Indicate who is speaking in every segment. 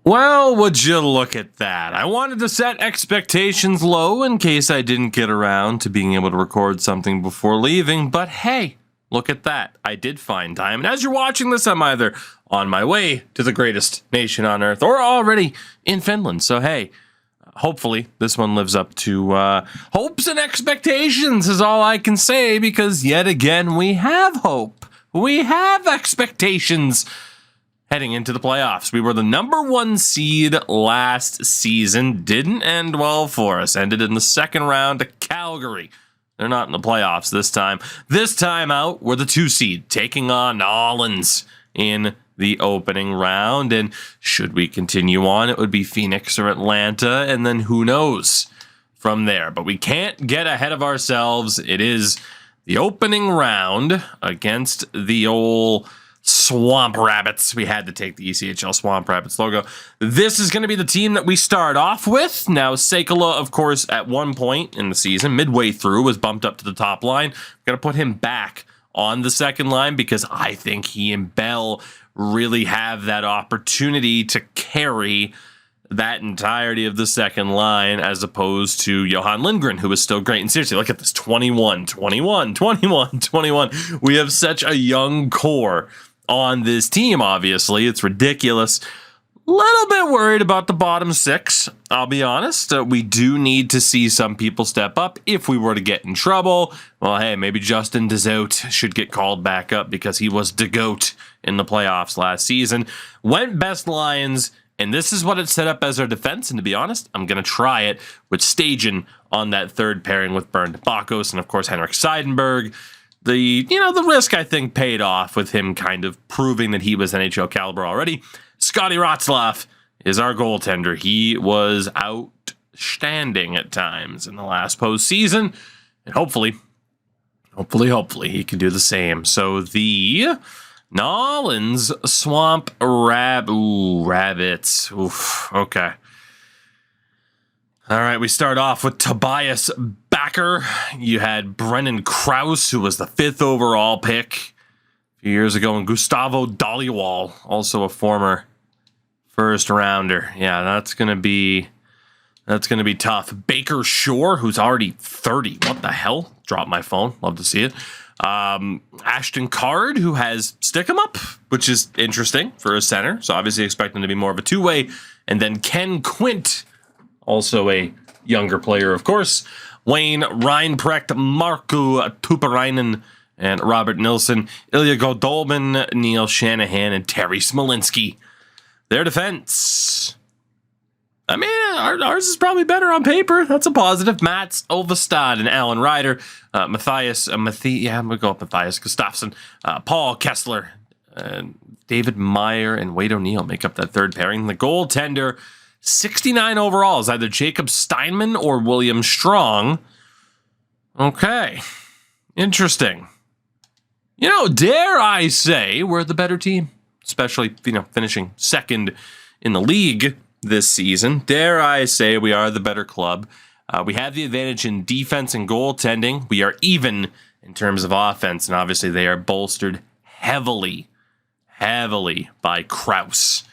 Speaker 1: Well, would you look at that? I wanted to set expectations low in case I didn't get around to being able to record something before leaving, but hey, look at that. I did find time, and as you're watching this, I'm either on my way to the greatest nation on earth or already in Finland. So hey, hopefully this one lives up to hopes and expectations is all I can say, because yet again, we have hope. We have expectations. Heading into the playoffs, we were the #1 seed last season. Didn't end well for us. Ended in the second round to Calgary. They're not in the playoffs this time. This time out, we're the 2 seed, taking on Nolans in the opening round. And should we continue on, it would be Phoenix or Atlanta, and then who knows from there. But we can't get ahead of ourselves. It is the opening round against the old Swamp Rabbits. We had to take the ECHL Swamp Rabbits logo. This is going to be the team that we start off with. Now, Sekala, of course, at one point in the season, midway through, was bumped up to the top line. We're going to put him back on the second line because I think he and Bell really have that opportunity to carry that entirety of the second line, as opposed to Johan Lindgren, who is still great. And seriously, look at this, 21, 21, 21, 21. We have such a young core on this team, obviously. It's ridiculous. Little bit worried about the bottom 6, I'll be honest. We do need to see some people step up if we were to get in trouble. Well, hey, maybe Justin Dezout should get called back up because he was the GOAT in the playoffs last season. Went best Lions, and this is what it set up as our defense. And to be honest, I'm going to try it with Stajan on that third pairing with Bernd Bakos and, of course, Henrik Seidenberg. The risk, I think, paid off with him kind of proving that he was NHL caliber already. Scotty Rotzlaff is our goaltender. He was outstanding at times in the last postseason, and hopefully he can do the same. So the Nolans Swamp Rabbits. Oof, okay. All right, we start off with Tobias Backer. You had Brennan Krause, who was the 5th overall pick a few years ago, and Gustavo Dhaliwal, also a former first rounder. Yeah, that's gonna be tough. Baker Shore, who's already 30. What the hell? Dropped my phone. Love to see it. Ashton Card, who has stick 'em up, which is interesting for a center. So obviously expect him to be more of a two-way. And then Ken Quint, also a younger player, of course. Wayne Reinprecht, Markku Tuparainen, and Robert Nilsson, Ilya Goldolman, Neil Shanahan, and Terry Smolinski. Their defense, I mean, ours is probably better on paper. That's a positive. Mats Ulvestad and Alan Ryder, I'm going to go with Matthias Gustafsson, Paul Kessler, David Meyer, and Wade O'Neill make up that third pairing. The goaltender, 69 overall, is either Jacob Steinman or William Strong. Okay, interesting. Dare I say we're the better team, especially, finishing second in the league this season. Dare I say we are the better club. We have the advantage in defense and goaltending. We are even in terms of offense, and obviously they are bolstered heavily by Krause.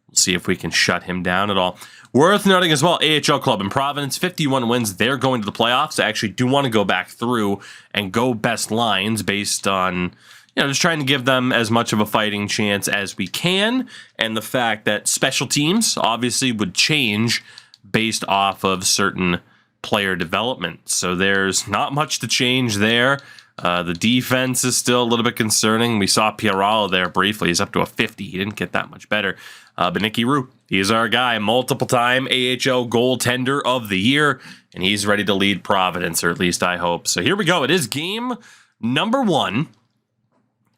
Speaker 1: We'll see if we can shut him down at all. Worth noting as well, AHL club in Providence, 51 wins. They're going to the playoffs. I actually do want to go back through and go best lines based on, just trying to give them as much of a fighting chance as we can. And the fact that special teams obviously would change based off of certain player development. So there's not much to change there. The defense is still a little bit concerning. We saw Pierrallo there briefly. He's up to a 50. He didn't get that much better. But Nicky Rue, he's our guy. Multiple-time AHL goaltender of the year. And he's ready to lead Providence, or at least I hope. So here we go. It is game number 1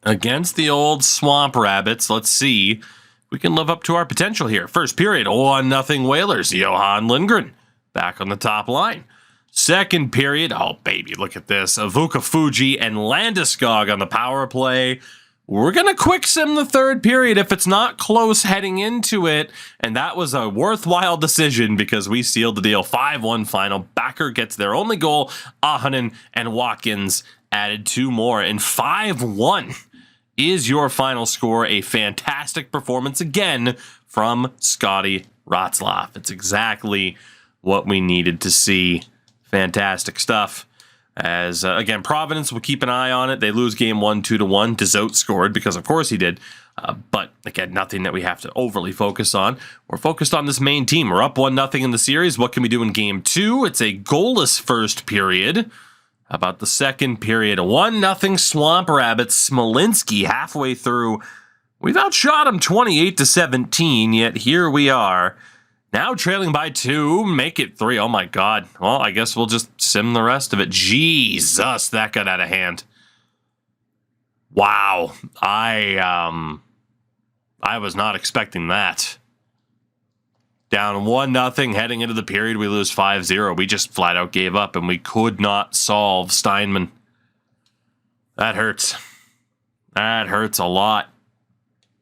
Speaker 1: against the old Swamp Rabbits. Let's see if we can live up to our potential here. First period, 1-0 Whalers. Johan Lindgren back on the top line. Second period, oh baby, look at this. Avuka Fuji and Landeskog on the power play. We're going to quick sim the third period if it's not close heading into it. And that was a worthwhile decision because we sealed the deal. 5-1 final. Backer gets their only goal. Ahonen and Watkins added 2 more. And 5-1 is your final score. A fantastic performance again from Scotty Ratzlaff. It's exactly what we needed to see. Fantastic stuff. As, again, Providence will keep an eye on it. They lose game 1, 2-1. Dezote scored because, of course, he did. But, again, nothing that we have to overly focus on. We're focused on this main team. We're up 1-0 in the series. What can we do in game 2? It's a goalless first period. How about the second period? 1-0 Swamp Rabbits. Smolinski halfway through. We've outshot him 28-17, yet here we are. Now trailing by 2, make it 3. Oh my God. Well, I guess we'll just sim the rest of it. Jesus, that got out of hand. Wow. I was not expecting that. Down 1-0 heading into the period, we lose 5-0. We just flat out gave up and we could not solve Steinman. That hurts. That hurts a lot.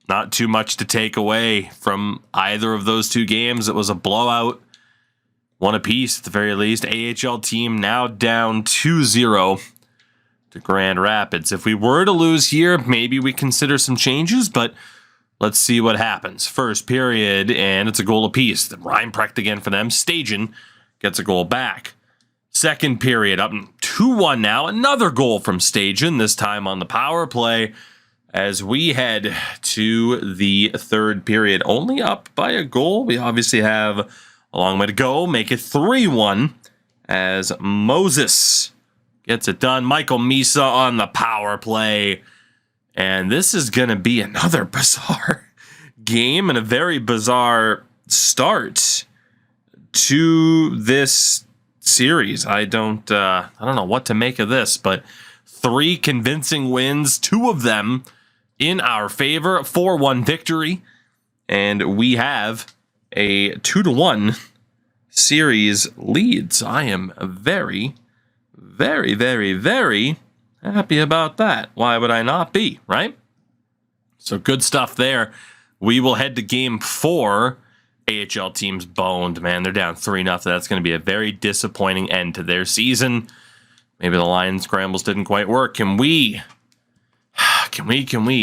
Speaker 1: Not too much to take away from either of those two games. It was a blowout. One apiece at the very least. AHL team now down 2-0 to Grand Rapids. If we were to lose here, maybe we consider some changes, but let's see what happens. First period, and it's a goal apiece. Reinprecht again for them. Stajan gets a goal back. Second period, up 2-1 now. Another goal from Stajan, this time on the power play. As we head to the third period, only up by a goal. We obviously have a long way to go. Make it 3-1 as Moses gets it done. Michael Misa on the power play. And this is going to be another bizarre game and a very bizarre start to this series. I don't know what to make of this, but 3 convincing wins, 2 of them in our favor, 4-1 victory, and we have a 2-1 series lead. So I am very, very, very, very happy about that. Why would I not be, right? So good stuff there. We will head to game 4. AHL team's boned, man. They're down 3-0. That's going to be a very disappointing end to their season. Maybe the line scrambles didn't quite work. Can we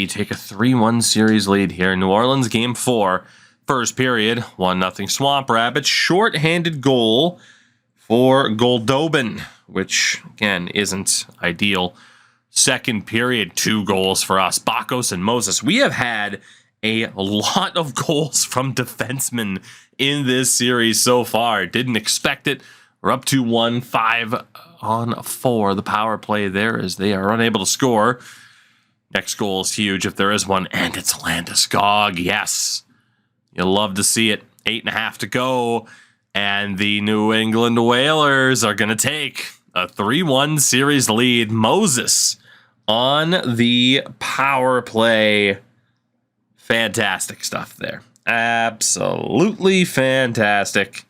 Speaker 1: take a 3-1 series lead here? New Orleans game 4. First period, 1-0 Swamp Rabbits. Short-handed goal for Goldobin, which, again, isn't ideal. Second period, 2 goals for us. Bakos and Moses. We have had a lot of goals from defensemen in this series so far. Didn't expect it. We're up 2-1, 5-on-4. The power play there as they are unable to score. Next goal is huge if there is one, and it's Landeskog. Yes. You'll love to see it. 8.5 to go, and the New England Whalers are going to take a 3-1 series lead. Moses on the power play. Fantastic stuff there. Absolutely fantastic.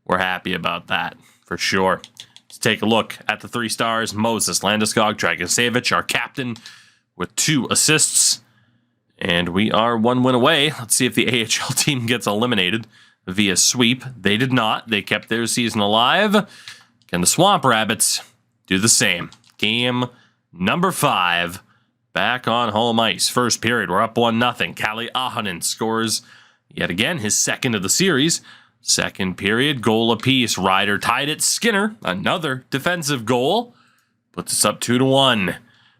Speaker 1: We're happy about that, for sure. Let's take a look at the 3 stars. Moses, Landeskog, Dragicevic, our captain, with 2 assists. And we are 1 win away. Let's see if the AHL team gets eliminated via sweep. They did not. They kept their season alive. Can the Swamp Rabbits do the same? Game number 5. Back on home ice. First period, we're up 1-0. Kalle Ahonen scores yet again his second of the series. Second period, goal apiece. Ryder tied it. Skinner, another defensive goal. Puts us up 2-1.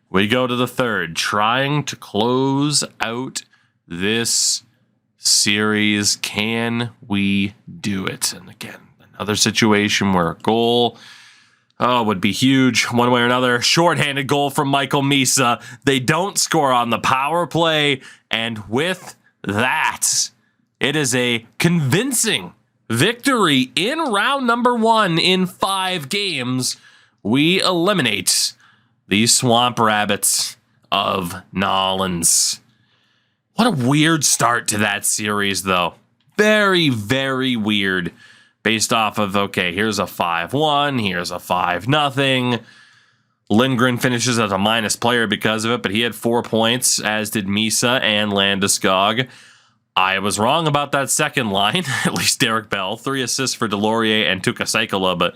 Speaker 1: We go to the third, trying to close out this series. Can we do it? And again, another situation where a goal would be huge one way or another. Shorthanded goal from Michael Misa. They don't score on the power play. And with that, it is a convincing victory in round number 1 in 5 games. We eliminate the Swamp Rabbits of Nolans. What a weird start to that series, though. Very, very weird. Based off of, okay, here's a 5-1, here's a 5-0. Lindgren finishes as a minus player because of it, but he had 4 points, as did Misa and Landeskog. I was wrong about that second line, at least Derek Bell. 3 assists for Delorier and Tuka Saikola, but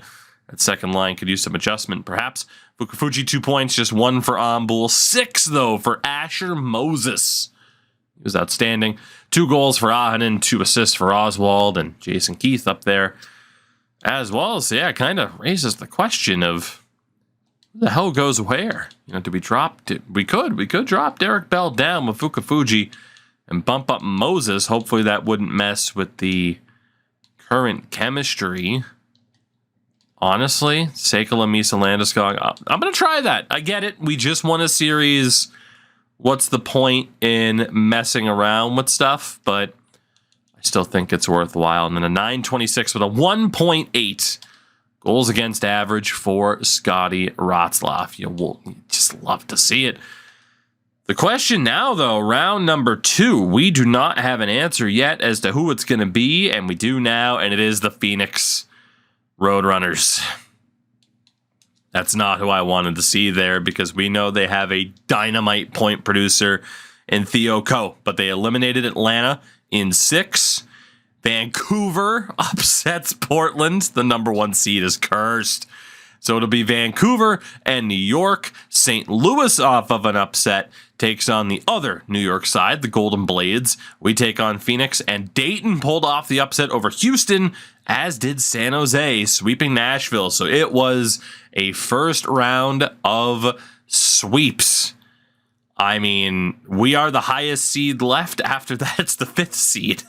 Speaker 1: That second line could use some adjustment, perhaps. Fukufuji, 2 points, just 1 for Ombull. 6, though, for Asher Moses. He was outstanding. 2 goals for Ahonen, 2 assists for Oswald, and Jason Keith up there as well. So, yeah, it kind of raises the question of who the hell goes where? Do we drop? We could drop Derek Bell down with Fukufuji and bump up Moses. Hopefully that wouldn't mess with the current chemistry. Honestly, Sekala, Misa, Landeskog, I'm going to try that. I get it. We just won a series. What's the point in messing around with stuff? But I still think it's worthwhile. And then a 926 with a 1.8 goals against average for Scotty Rotzlaff. You just love to see it. The question now, though, round number 2, we do not have an answer yet as to who it's going to be, and we do now, and it is the Phoenix Roadrunners. That's not who I wanted to see there because we know they have a dynamite point producer in Theo Ko, but they eliminated Atlanta in 6. Vancouver upsets Portland. The number 1 seed is cursed. So it'll be Vancouver and New York. St. Louis, off of an upset, takes on the other New York side, the Golden Blades. We take on Phoenix, and Dayton pulled off the upset over Houston, as did San Jose, sweeping Nashville. So it was a first round of sweeps. I mean, we are the highest seed left. After that, it's the 5th seed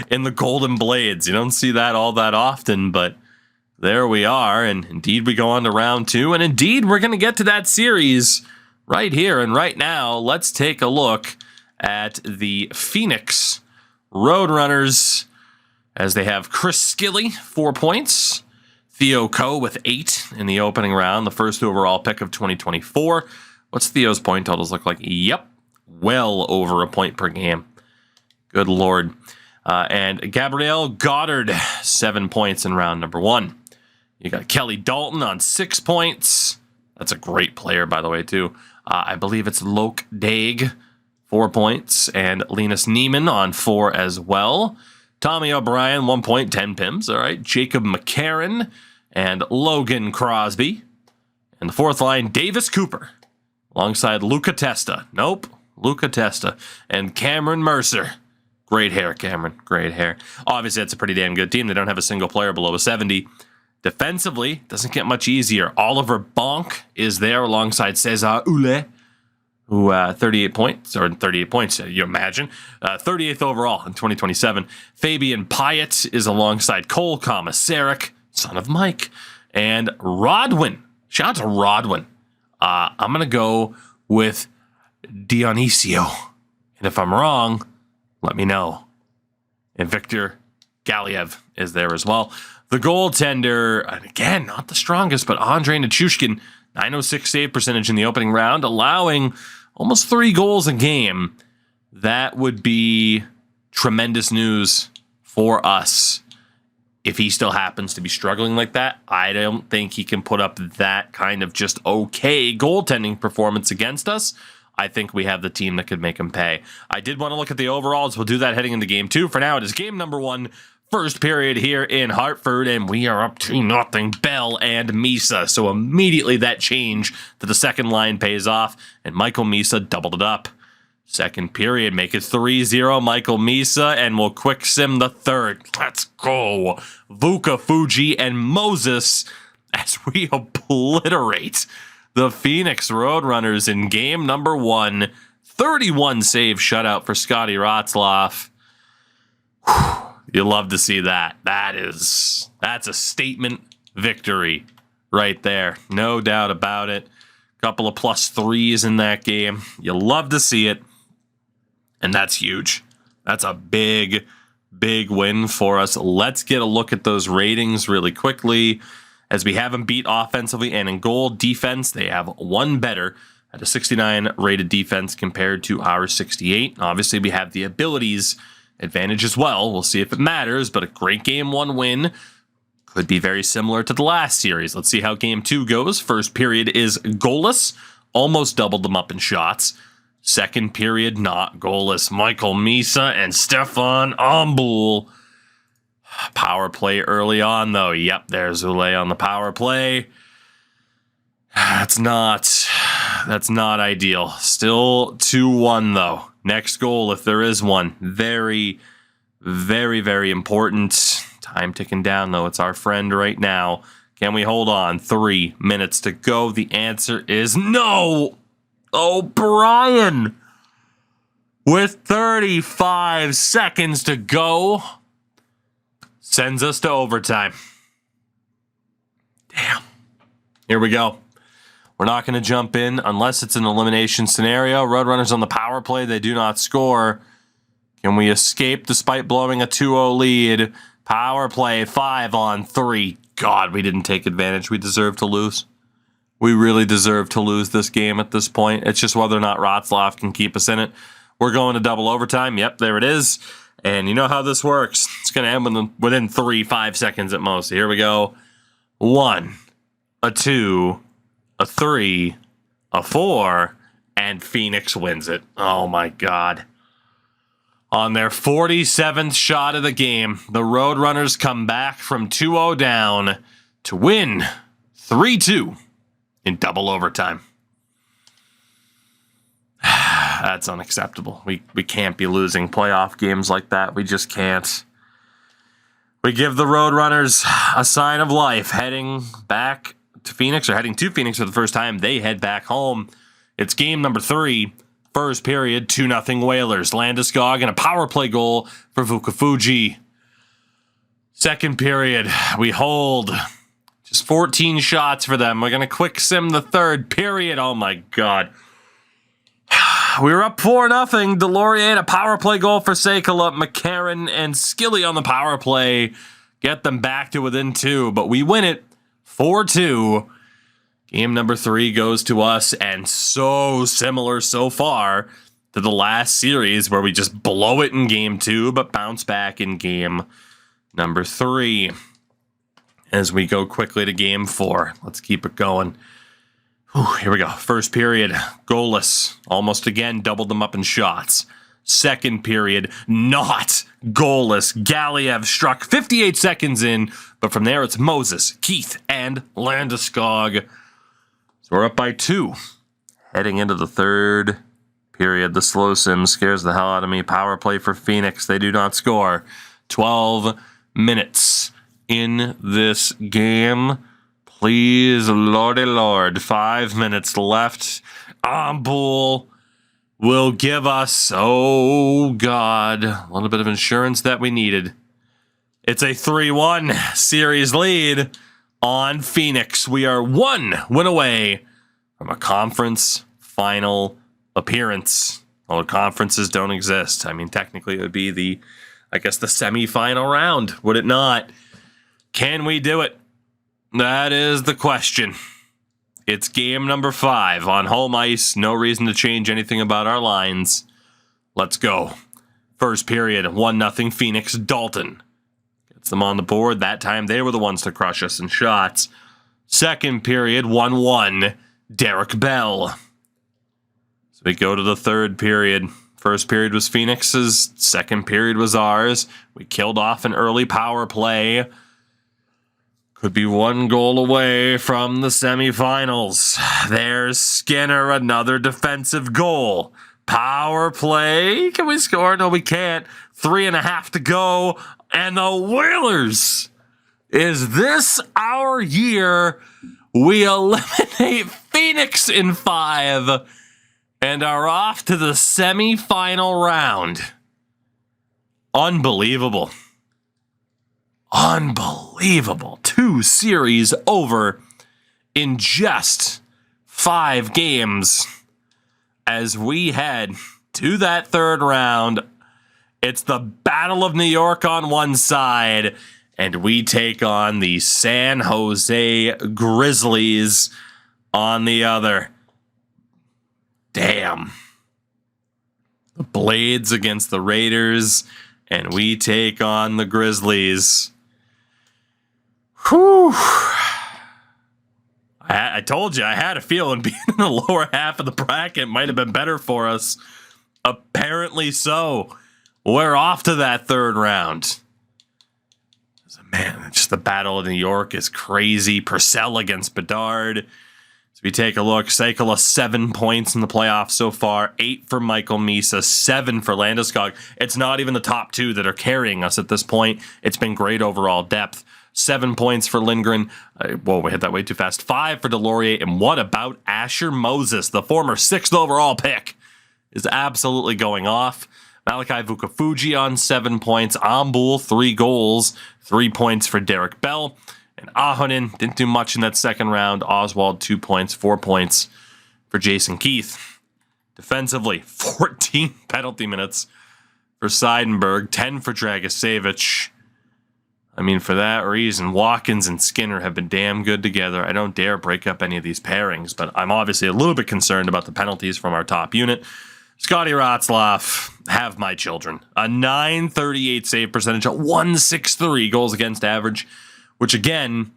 Speaker 1: in the Golden Blades. You don't see that all that often, but there we are, and indeed we go on to round 2, and indeed we're going to get to that series right here and right now. Let's take a look at the Phoenix Roadrunners as they have Chris Skilly, 4 points, Theo Ko with 8 in the opening round, the first overall pick of 2024. What's Theo's point totals look like? Yep, well over a point per game. Good Lord. And Gabriel Goddard, 7 points in round number 1. You got Kelly Dalton on 6 points. That's a great player, by the way, too. I believe it's Loke Daig, 4 points. And Linus Neiman on 4 as well. Tommy O'Brien, 1 point, 10 pims. All right. Jacob McCarron and Logan Crosby. And the 4th line, Davis Cooper, alongside Luca Testa. Nope, Luca Testa. And Cameron Mercer. Great hair, Cameron. Great hair. Obviously, that's a pretty damn good team. They don't have a single player below a 70. Defensively, doesn't get much easier. Oliver Bonk is there alongside Cesar Ule, who 38 points, you imagine. 38th overall in 2027. Fabian Pyatt is alongside Cole Komisarek, son of Mike, and Rodwin. Shout out to Rodwin. I'm going to go with Dionisio. And if I'm wrong, let me know. And Victor Galiev is there as well. The goaltender, and again, not the strongest, but Andrei Nichushkin, 906 save percentage in the opening round, allowing almost 3 goals a game. That would be tremendous news for us. If he still happens to be struggling like that, I don't think he can put up that kind of just okay goaltending performance against us. I think we have the team that could make him pay. I did want to look at the overalls. We'll do that heading into game 2. For now, it is game number 1. First period here in Hartford, and we are up 2-0, Bell and Misa. So immediately that change to the second line pays off, and Michael Misa doubled it up. Second period, make it 3-0, Michael Misa, and we'll quick sim the third. Let's go. Fukufuji and Moses as we obliterate the Phoenix Roadrunners in game number 1. 31 save shutout for Scotty Rotzlaff. You love to see that. That's a statement victory right there. No doubt about it. Couple of +3s in that game. You love to see it. And that's huge. That's a big, big win for us. Let's get a look at those ratings really quickly. As we have them beat offensively and in goal. Defense, they have one better at a 69 rated defense compared to our 68. Obviously, we have the abilities advantage as well. We'll see if it matters, but a great game 1 win could be very similar to the last series. Let's see how game 2 goes. First period is goalless. Almost doubled them up in shots. Second period, not goalless. Michael Misa and Stefan Ombull. Power play early on, though. Yep, there's Oulet on the power play. That's not ideal. Still 2-1, though. Next goal, if there is one. Very, very, very important. Time ticking down, though. It's our friend right now. Can we hold on? 3 minutes to go. The answer is no. Oh, Brian. With 35 seconds to go, sends us to overtime. Damn. Here we go. We're not going to jump in unless it's an elimination scenario. Roadrunners on the power play. They do not score. Can we escape despite blowing a 2-0 lead? Power play, 5-on-3. God, we didn't take advantage. We deserve to lose. We really deserve to lose this game at this point. It's just whether or not Wroclaw can keep us in it. We're going to double overtime. Yep, there it is. And you know how this works. It's going to end within 3-5 seconds at most. Here we go. 1, a 2, a 3, a 4, and Phoenix wins it. Oh, my God. On their 47th shot of the game, the Roadrunners come back from 2-0 down to win 3-2 in double overtime. That's unacceptable. We can't be losing playoff games like that. We just can't. We give the Roadrunners a sign of life heading back to Phoenix, or heading to Phoenix for the first time. They head back home. It's game number 3. First period, 2-0 Whalers. Landeskog and a power play goal for Vukafuji. Second period, we hold. Just 14 shots for them. We're going to quick sim the third period. Oh, my God. We were up 4-0. Delorier, a power play goal for Sakala. McCarron and Skilly on the power play get them back to within 2, but we win it 4-2. Game number 3 goes to us, and so similar so far to the last series where we just blow it in game 2, but bounce back in game number 3. As we go quickly to game 4, let's keep it going. Here we go. First period, goalless. Almost again, doubled them up in shots. Second period, not goalless. Galiev struck 58 seconds in, but from there it's Moses, Keith, and Landeskog. So we're up by 2. Heading into the third period, the slow sim scares the hell out of me. Power play for Phoenix. They do not score. 12 minutes in this game. Please, Lordy Lord, 5 minutes left. Ampool will give us, oh God, a little bit of insurance that we needed. It's a 3-1 series lead on Phoenix. We are 1 win away from a conference final appearance. Well, the conferences don't exist. I mean, technically it would be the semifinal round, would it not? Can we do it? That is the question. It's game number 5 on home ice. No reason to change anything about our lines. Let's go. First period, 1-0 Phoenix. Dalton gets them on the board. That time they were the ones to crush us in shots. Second period, 1-1 Derek Bell. So we go to the third period. First period was Phoenix's. Second period was ours. We killed off an early power play. Could be 1 goal away from the semifinals. There's Skinner, another defensive goal. Power play. Can we score? No, we can't. 3.5 to go. And the Whalers. Is this our year? We eliminate Phoenix in 5 and are off to the semifinal round. Unbelievable. Unbelievable. 2 series over in just 5 games. As we head to that third round, it's the Battle of New York on one side, and we take on the San Jose Grizzlies on the other. Damn. The Blades against the Raiders, and we take on the Grizzlies. Whew. I told you, I had a feeling being in the lower half of the bracket might have been better for us. Apparently so. We're off to that third round. Man, just the Battle of New York is crazy. Purcell against Bedard. So we take a look. Sakala, 7 points in the playoffs so far. 8 for Michael Misa, 7 for Landeskog. It's not even the top 2 that are carrying us at this point. It's been great overall depth. 7 points for Lindgren. Whoa, we hit that way too fast. 5 for Delorier. And what about Asher Moses, the former 6th overall pick, is absolutely going off. Malachi Vukafuji on 7 points. Ambul, 3 goals. 3 points for Derek Bell. And Ahonen didn't do much in that second round. Oswald, 2 points. 4 points for Jason Keith. Defensively, 14 penalty minutes for Seidenberg. 10 for Dragicevic. I mean, for that reason, Watkins and Skinner have been damn good together. I don't dare break up any of these pairings, but I'm obviously a little bit concerned about the penalties from our top unit. Scotty Ratzlaff, have my children. A .938 save percentage, a .163 goals against average, which again,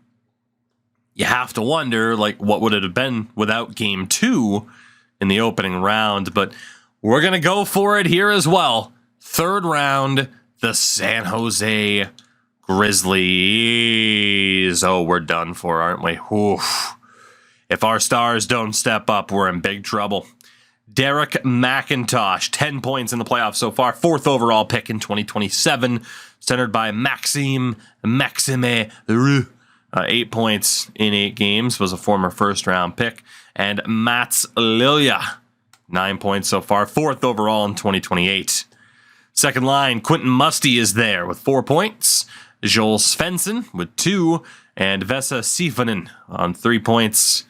Speaker 1: you have to wonder, like, what would it have been without game 2 in the opening round? But we're going to go for it here as well. Third round, the San Jose Grizzlies. Oh, we're done for, aren't we? Oof. If our stars don't step up, we're in big trouble. Derek McIntosh, 10 points in the playoffs so far. 4th overall pick in 2027. Centered by Maxime Leroux. 8 points in 8 games. Was a former first-round pick. And Mats Lilja, 9 points so far. 4th overall in 2028. Second line, Quentin Musty is there with 4 points. Joel Svensson with 2. And Vesa Sifonen on 3 points.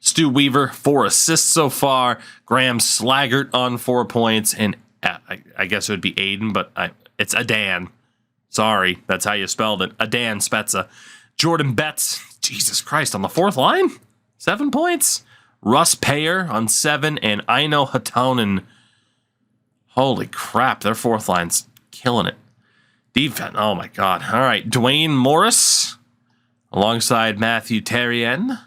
Speaker 1: Stu Weaver, 4 assists so far. Graham Slaggert on 4 points. And I guess it would be Aiden, but it's Adan. Sorry, that's how you spelled it. Adan Spezza. Jordan Betts, Jesus Christ, on the 4th line? 7 points. Russ Payer on 7. And Aino Hatonen. Holy crap, their 4th line's killing it. Defense, oh my God. All right, Dwayne Morris alongside Matthew Terrien.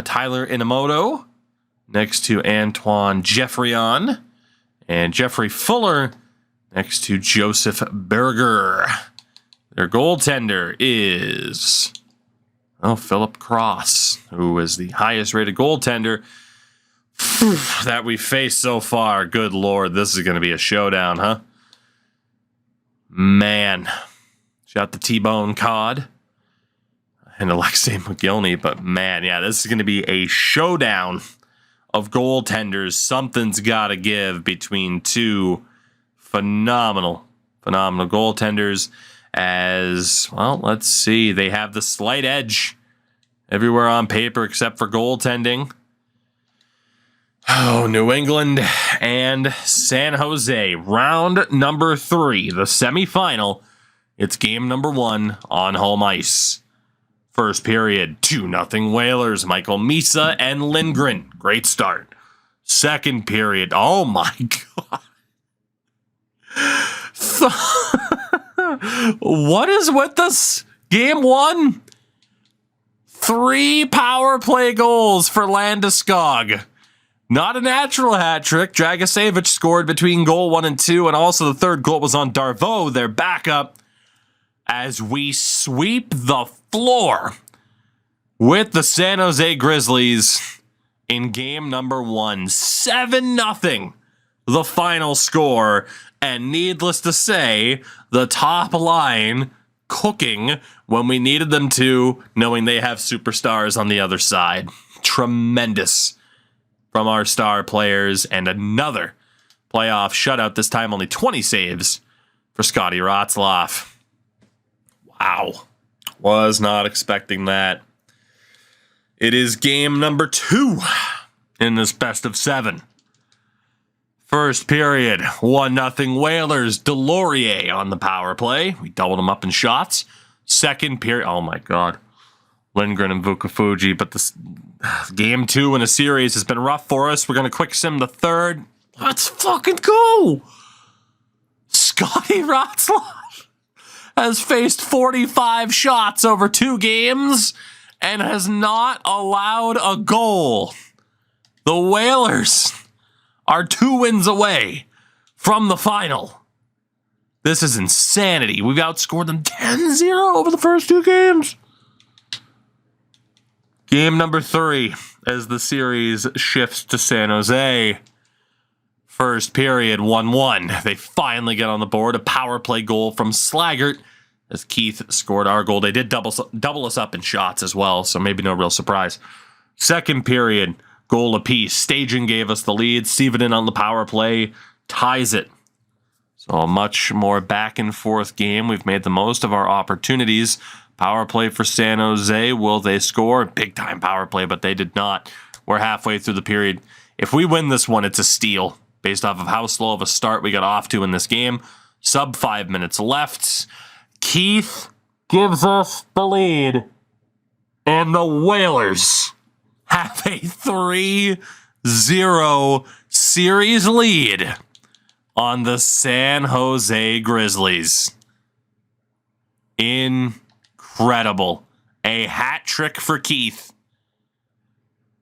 Speaker 1: Tyler Inamoto next to Antoine Jeffrion. And Jeffrey Fuller next to Joseph Berger. Their goaltender is Philip Cross, who is the highest rated goaltender that we've faced so far. Good Lord, this is going to be a showdown, huh? Man. Shout to T-Bone Cod and Alexei Mogilny, but man, yeah, this is going to be a showdown of goaltenders. Something's got to give between two phenomenal goaltenders. As well, let's see, they have the slight edge everywhere on paper except for goaltending. Oh, New England and San Jose, round number 3, the semifinal. It's game number 1 on home ice. First period, 2-0 Whalers. Michael Misa and Lindgren. Great start. Second period, oh my God. What is with this? Game 1? 3 power play goals for Landeskog. Not a natural hat trick. Dragicevic scored between goal 1 and 2, and also the third goal was on Darvo, their backup, as we sweep the floor with the San Jose Grizzlies in game number 1. 7-0, the final score, and needless to say, the top line cooking when we needed them to, knowing they have superstars on the other side. Tremendous from our star players, and another playoff shutout, this time only 20 saves for Scotty Ratzlaff. Wow. Was not expecting that. It is game number 2 in this best of 7. First period, 1-0 Whalers. Delorier on the power play. We doubled him up in shots. Second period, oh my God. Lindgren and Vukafuji, but this game 2 in a series has been rough for us. We're going to quick sim the third. Let's fucking go. Scotty Ratzlaff has faced 45 shots over 2 games and has not allowed a goal. The Whalers are 2 wins away from the final. This is insanity. We've outscored them 10-0 over the first 2 games. Game number 3 as the series shifts to San Jose. First period, 1-1. They finally get on the board. A power play goal from Slaggert as Keith scored our goal. They did double us up in shots as well, so maybe no real surprise. Second period, goal apiece. Staging gave us the lead. Stevenin on the power play ties it. So a much more back and forth game. We've made the most of our opportunities. Power play for San Jose. Will they score? Big time power play, but they did not. We're halfway through the period. If we win this one, it's a steal based off of how slow of a start we got off to in this game. Sub 5 minutes left. Keith gives us the lead. And the Whalers have a 3-0 series lead on the San Jose Grizzlies. Incredible. A hat trick for Keith.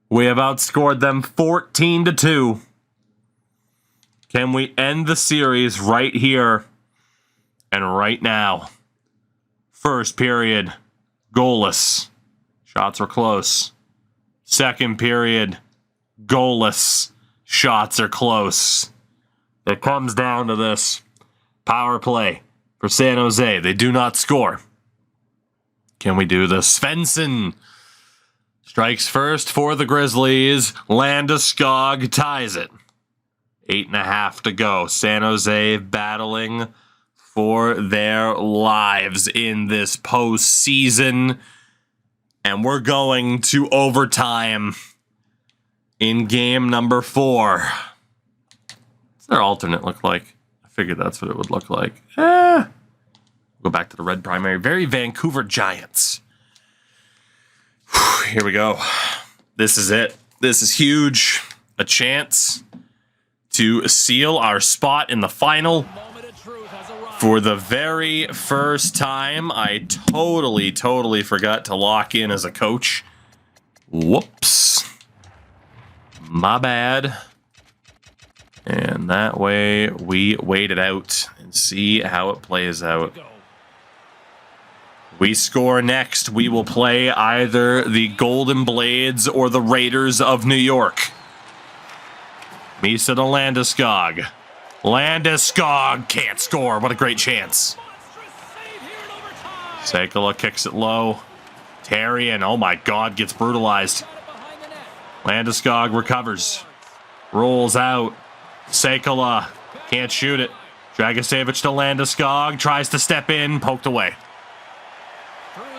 Speaker 1: We have outscored them 14-2. Can we end the series right here and right now? First period, goalless. Shots were close. Second period, goalless. Shots are close. It comes down to this. Power play for San Jose. They do not score. Can we do this? Svensson strikes first for the Grizzlies. Landeskog ties it. 8.5 to go. San Jose battling for their lives in this postseason. And we're going to overtime in game number 4. What's their alternate look like? I figured that's what it would look like. Go back to the red primary. Very Vancouver Giants. Here we go. This is it. This is huge. A chance to seal our spot in the final. For the very first time, I totally forgot to lock in as a coach. Whoops. My bad. And that way we wait it out and see how it plays out. We score next. We will play either the Golden Blades or the Raiders of New York. Misa to Landeskog. Landeskog can't score. What a great chance. Sekala kicks it low. Therrien, oh my God, gets brutalized. Landeskog recovers. Rolls out. Sekala can't shoot it. Dragicevic to Landeskog. Tries to step in. Poked away.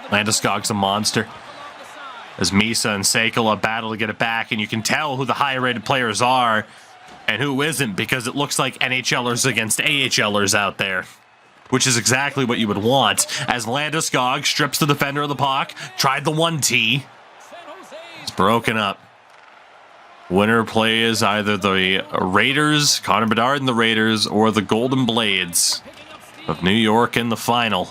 Speaker 1: Landeskog's a monster. As Misa and Sekala battle to get it back, and you can tell who the higher rated players are and who isn't, because it looks like NHLers against AHLers out there, which is exactly what you would want. As Landeskog strips the defender of the puck, tried the 1T. It's broken up. Winner plays either the Raiders, Connor Bedard and the Raiders, or the Golden Blades of New York in the final.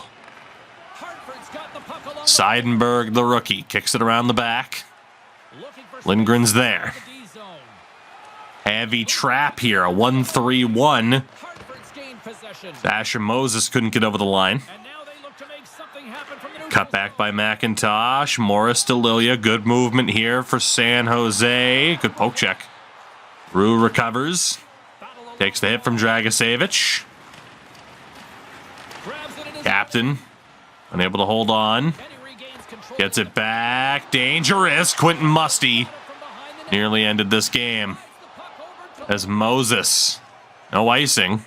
Speaker 1: Seidenberg, the rookie, kicks it around the back. Lindgren's there. Heavy trap here, a 1-3-1. Asher Moses couldn't get over the line. Cut back by McIntosh. Morris to Lilia. Good movement here for San Jose. Good poke check. Rue recovers. Takes the hit from Dragicevic. Captain unable to hold on. Gets it back. Dangerous. Quentin Musty nearly ended this game. As Moses, no icing.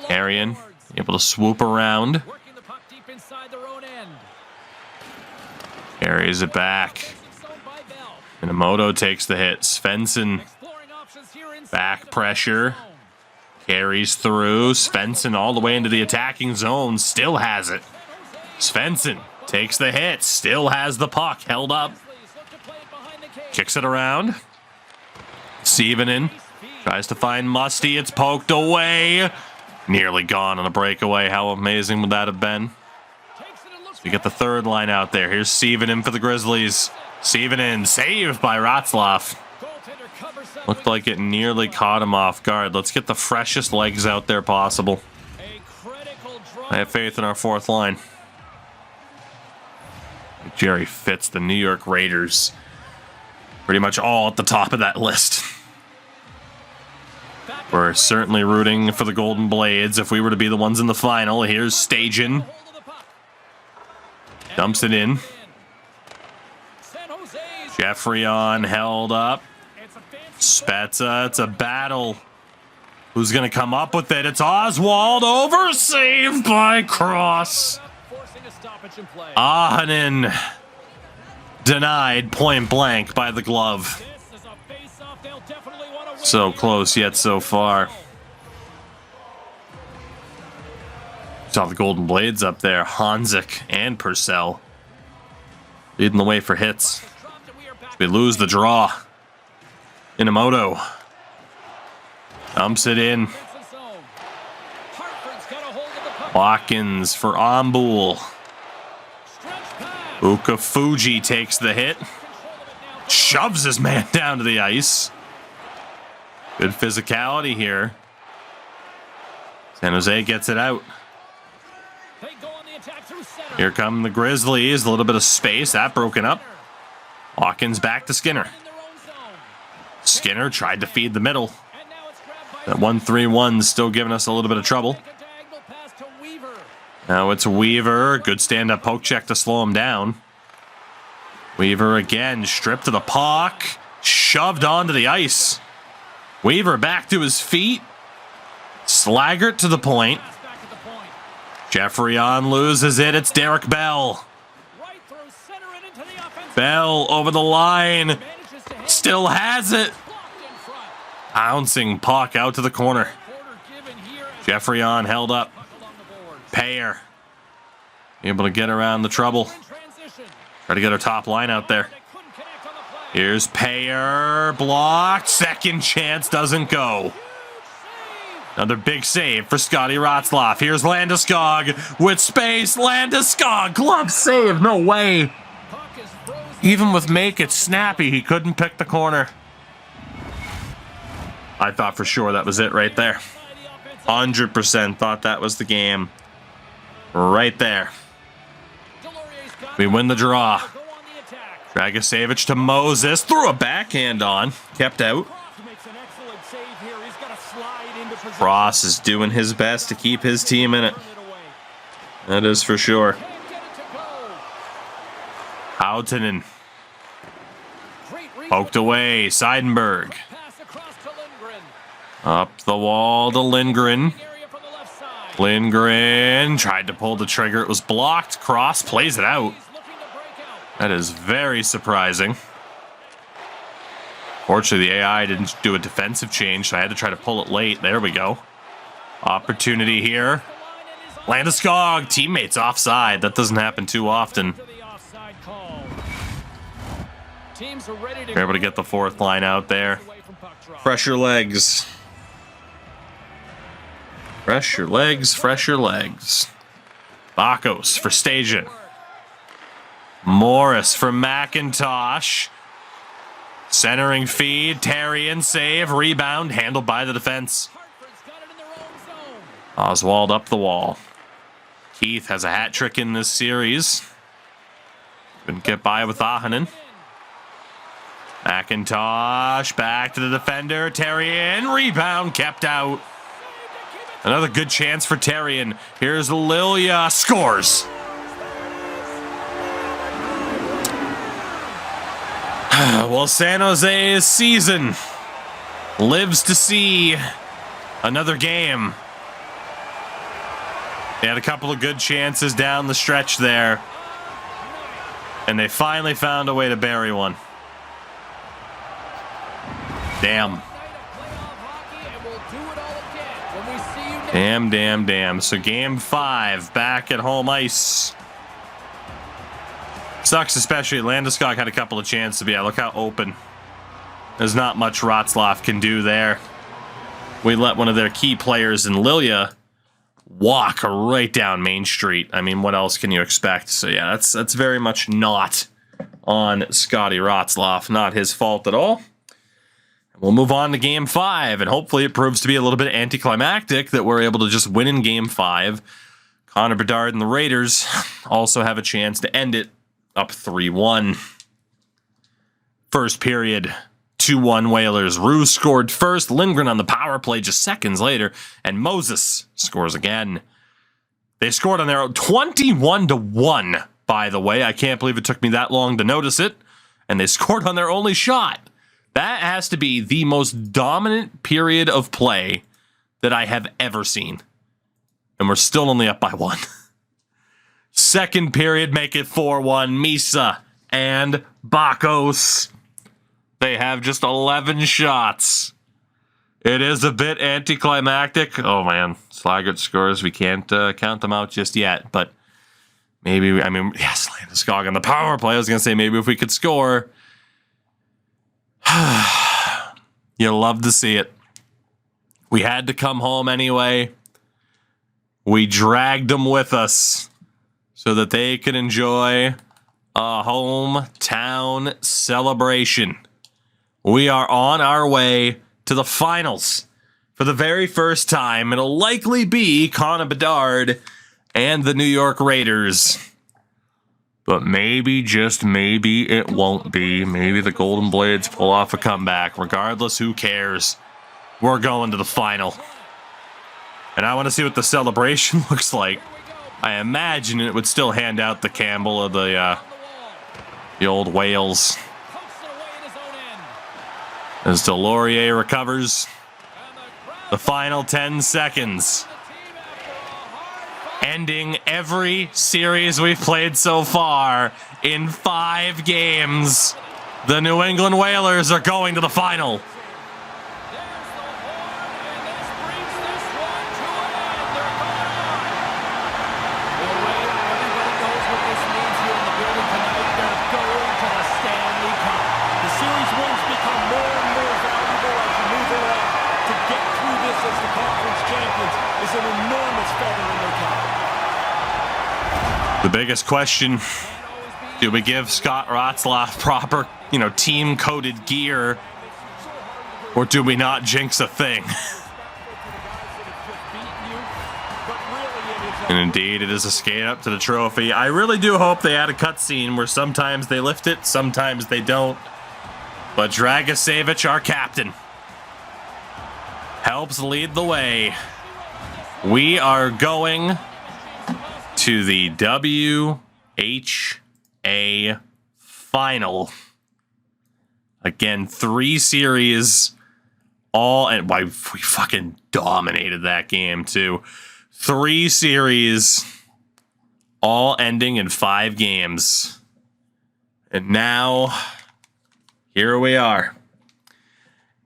Speaker 1: Arian able to swoop around. Carries it back. Minamoto takes the hit. Svensson, back pressure. Carries through. Svensson all the way into the attacking zone. Still has it. Svensson takes the hit. Still has the puck held up. Kicks it around. Stevenin tries to find Musty. It's poked away. Nearly gone on a breakaway. How amazing would that have been? We get the third line out there. Here's Stevenin for the Grizzlies. Stevenin saved by Ratzlaff. Looked like it nearly caught him off guard. Let's get the freshest legs out there possible. I have faith in our fourth line. Jerry fits the New York Raiders. Pretty much all at the top of that list. We're certainly rooting for the Golden Blades if we were to be the ones in the final. Here's Stajan. Dumps it in. Jeffrey on, held up. Spezza, it's a battle. Who's going to come up with it? It's Oswald, over, saved by Cross. Ahonen denied point blank by the glove. So close yet so far. Saw the Golden Blades up there. Hanzik and Purcell leading the way for hits. We lose the draw. Inamoto dumps it in. Watkins for Ombull. Ukafuji takes the hit. Shoves his man down to the ice. Good physicality here. San Jose gets it out. Here come the Grizzlies. A little bit of space. That broken up. Watkins back to Skinner. Skinner tried to feed the middle. That 1-3-1 still giving us a little bit of trouble. Now it's Weaver. Good stand-up poke check to slow him down. Weaver again. Stripped to the puck. Shoved onto the ice. Weaver back to his feet. Slaggert to the point. Jeffrey on loses it. It's Derek Bell. Bell over the line. Still has it. Bouncing puck out to the corner. Jeffrey on held up. Payer able to get around the trouble. Try to get our top line out there. Here's Payer. Blocked. Second chance doesn't go. Another big save for Scotty Rotzloff. Here's Landeskog with space. Landeskog. Glove save. No way. Even with make it snappy, he couldn't pick the corner. I thought for sure that was it right there. 100% thought that was the game. Right there. We win the draw. Dragisevich to Moses. Threw a backhand on. Kept out. Cross is doing his best to keep his team in it. That is for sure. Hautanen. Poked away. Seidenberg. Up the wall to Lindgren. Lindgren tried to pull the trigger. It was blocked. Cross plays it out. That is very surprising. Fortunately, the AI didn't do a defensive change, so I had to try to pull it late. There we go. Opportunity here. Landeskog, teammates offside. That doesn't happen too often. We're able to get the fourth line out there. Fresher legs. Fresher legs, fresher legs. Bakos for Stajan. Morris for McIntosh. Centering feed, Therrien save, rebound, handled by the defense. Oswald up the wall. Keith has a hat trick in this series. Couldn't get by with Ahonen. McIntosh back to the defender. Therrien, rebound, kept out. Another good chance for Therrien. Here's Lilia, scores. Well, San Jose's season lives to see another game. They had a couple of good chances down the stretch there, and they finally found a way to bury one. Damn. Damn, damn, damn. So game 5 back at home ice. Sucks, especially Landeskog had a couple of chances, but yeah, look how open. There's not much Rotzloff can do there. We let one of their key players in Lilia walk right down Main Street. I mean, what else can you expect? So yeah, that's very much not on Scotty Rotzloff. Not his fault at all. We'll move on to Game 5, and hopefully it proves to be a little bit anticlimactic that we're able to just win in Game 5. Connor Bedard and the Raiders also have a chance to end it up 3-1. First period, 2-1 Whalers. Ruse scored first, Lindgren on the power play just seconds later, and Moses scores again. They scored on their own 21-1, by the way. I can't believe it took me that long to notice it. And they scored on their only shot. That has to be the most dominant period of play that I have ever seen. And we're still only up by 1. Second period, make it 4-1. Misa and Bakos. They have just 11 shots. It is a bit anticlimactic. Oh, man. Slaggert scores. We can't count them out just yet. But maybe, yes, Landeskog on the power play. I was going to say maybe if we could score. You'll love to see it. We had to come home anyway. We dragged them with us so that they could enjoy a hometown celebration. We are on our way to the finals for the very first time. It'll likely be Connor Bedard and the New York Raiders. But maybe, just maybe, it won't be. Maybe the Golden Blades pull off a comeback. Regardless, who cares? We're going to the final. And I want to see what the celebration looks like. I imagine it would still hand out the Campbell of the old Wales. As Delorier recovers. The final 10 seconds. Ending every series we've played so far in 5 games. The New England Whalers are going to the final. The biggest question, do we give Scott Ratzlaff proper, team-coded gear, or do we not jinx a thing? And indeed, it is a skate up to the trophy. I really do hope they add a cutscene where sometimes they lift it, sometimes they don't. But Dragicevic, our captain, helps lead the way. We are going to the WHA final. Again, 3 series, and we fucking dominated that game too. 3 series, all ending in 5 games. And now, here we are.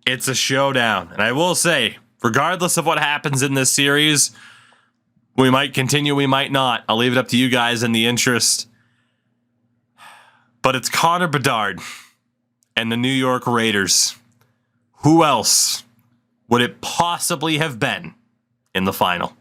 Speaker 1: It's a showdown. And I will say, regardless of what happens in this series, we might continue, we might not. I'll leave it up to you guys in the interest. But it's Connor Bedard and the New York Raiders. Who else would it possibly have been in the final?